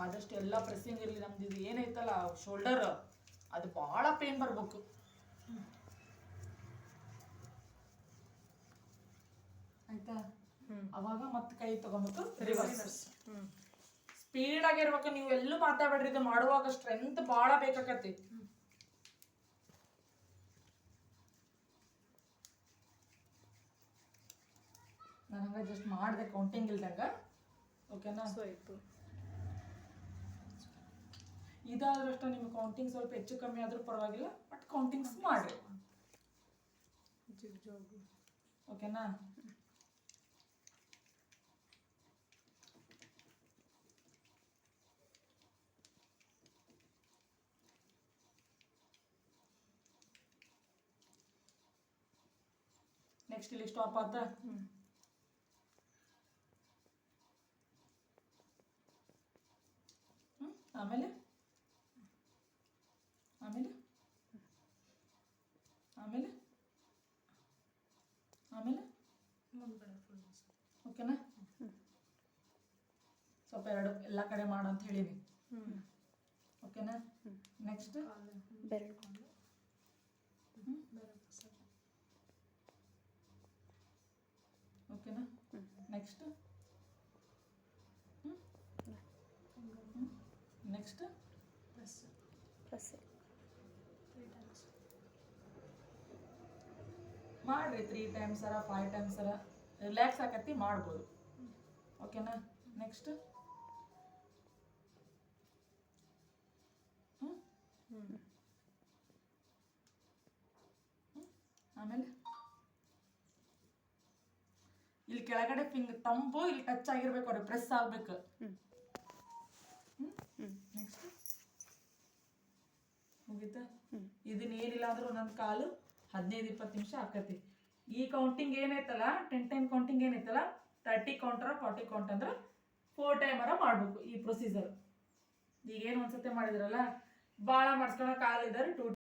ಆದಷ್ಟು ಎಲ್ಲ ಪ್ರೆಸ್ಸಿಂಗ್ ಇರಲಿ. ನಮ್ದು ಇದು ಏನೈತಲ್ಲ ಶೋಲ್ಡರ್ ಅದು ಭಾಳ ಪೇನ್ ಬರ್ಬೇಕು. ಆಯ್ತಾ? ಅವಾಗ ಮತ್ತೆ ಕೈ ತಗೊಂಬೇಕು ರಿವರ್ಸ್. ಸ್ಪೀಡ್ ಆಗಿರ್ಬೇಕು. ನೀವು ಎಲ್ಲೂ ಮಾತಾಡ್ಬೇಡ್ರಿ. ಇದು ಮಾಡುವಾಗ ಸ್ಟ್ರೆಂತ್ ಭಾಳ ಬೇಕಾಕತಿ. ನಾನು ಹಂಗ ಜಸ್ಟ್ ಮಾಡಿದೆ ಕೌಂಟಿಂಗ್ ಇಲ್ದಂಗ. ಓಕೆನಾ? ಇದಾದ್ರೂ ಅಷ್ಟೇ ನಿಮ್ಗೆ ಕೌಂಟಿಂಗ್ ಸ್ವಲ್ಪ ಹೆಚ್ಚು ಕಮ್ಮಿ ಆದ್ರೂ ಪರವಾಗಿಲ್ಲ, ಬಟ್ ಕೌಂಟಿಂಗ್ಸ್ ಮಾಡ್ರಿ. ಓಕೆನಾ? ನೆಕ್ಸ್ಟ್ ಇಲ್ಲಿ ಸ್ಟಾಪ್ ಆತ. ಆಮೇಲೆ ಆಮೇಲೆ ಆಮೇಲೆ ಆಮೇಲೆ ಓಕೆನಾ? ಸ್ವಲ್ಪ ಎರಡು ಎಲ್ಲ ಕಡೆ ಮಾಡು ಅಂತ ಹೇಳೀನಿ. ಓಕೆನಾ? ನೆಕ್ಸ್ಟ್ ಓಕೆನಾ? ನೆಕ್ಸ್ಟ್ ನೆಕ್ಸ್ಟ್ ಮಾಡ್ರಿ 3 times 5 times ರಿಲ್ಯಾಕ್ಸ್ ಆಕತಿ ಮಾಡ್ಬೋದು. ಓಕೆನಾ? ನೆಕ್ಸ್ಟ್ ಆಮೇಲೆ ಇಲ್ಲಿ ಕೆಳಗಡೆ ತಂಪು ಇಲ್ಲಿ ಟಚ್ ಆಗಿರ್ಬೇಕು, ಅವ್ರಿಗೆ ಪ್ರೆಸ್ ಆಗ್ಬೇಕು. ನೆಕ್ಸ್ಟ್ ಮುಗೀತಾ? ಇದನ್ನ ಏನಿಲ್ಲ ಅಂದ್ರೂ ಒಂದೊಂದು ಕಾಲು 15-20 ನಿಮಿಷ ಆಕತಿ. ಈ ಕೌಂಟಿಂಗ್ ಏನೈತಲ್ಲ 10 ಕೌಂಟಿಂಗ್ ಏನೈತಲ್ಲ 30 ಕೌಂಟರ 40 ಕೌಂಟ್ ಅಂದ್ರೆ 4 ಟೈಮರ ಮಾಡ್ಬೇಕು ಈ ಪ್ರೊಸೀಜರ್. ಈಗೇನು ಒಂದ್ಸತಿ ಮಾಡಿದ್ರಲ್ಲ ಭಾಳ ಮಾಡಿಸ್ಕೊಳಕ್ ಆಗಿದ್ದಾರೆ 2